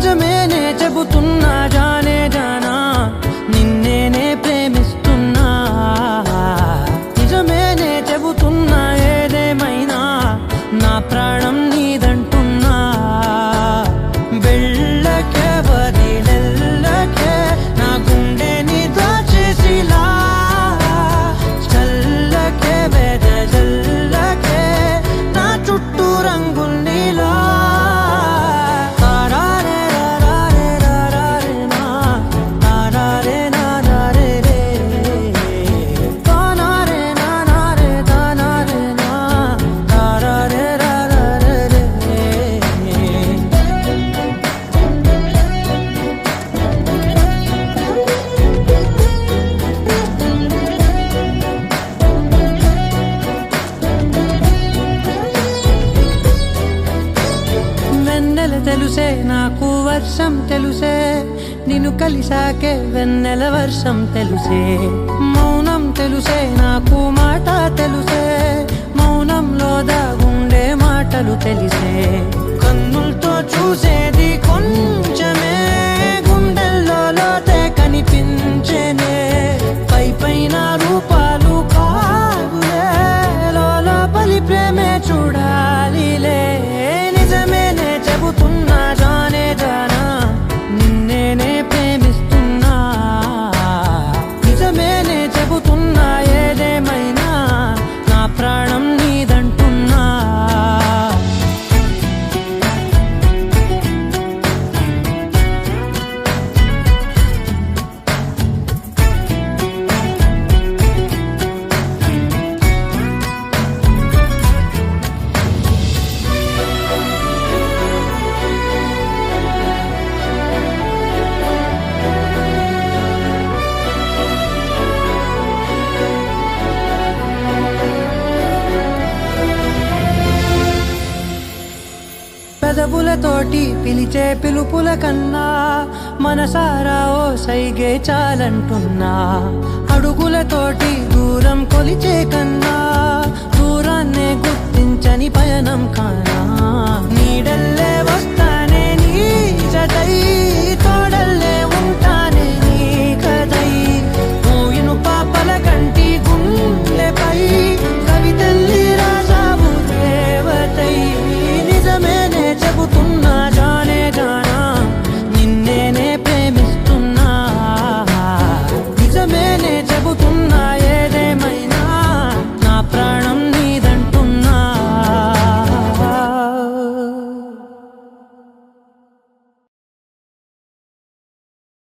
నిజమేనే చెబుతున్నా జానే జానా నిన్నేనే ప్రేమిస్తున్నా నిజమేనే చెబుతున్నా ఏదేమైనా నా ప్రాణం నీదంటున్నా వెళ్ళకే వదిలెళ్ళకే నా గుండెని దాచేసిలా చల్లకే వెదజల్లకే నా చుట్టూ రంగుల్నిలా తెలుసే నాకు వర్షం తెలుసే నిన్ను కలిసాకే వెన్నెల వర్షం తెలుసే మౌనం తెలుసే నాకు మాట తెలుసే మౌనంలో దాగుండే మాటలు తెలిసే కన్నులతో చూసేది కొంచెమే గుండెల్లో లోతే కనిపించేనే పై పైన రూపాలు కాదులే లోపలి ప్రేమే చూడాలిలే నిజమేనే చెబుతున్నా జానే జానా నిన్నేనే ప్రేమిస్తున్నా నిజమేనే చెబుతున్నా ఏదేమైనా నా ప్రాణం నీదంటున్నా పెదవులతోటి పిలిచే పిలుపుల కన్నా మనసారా ఓ సైగే చాలంటున్నా అడుగులతోటి దూరం కొలిచే కన్నా దూరాన్నే గుర్తించని పయనం కానా నీడల్లే వస్తానే నీ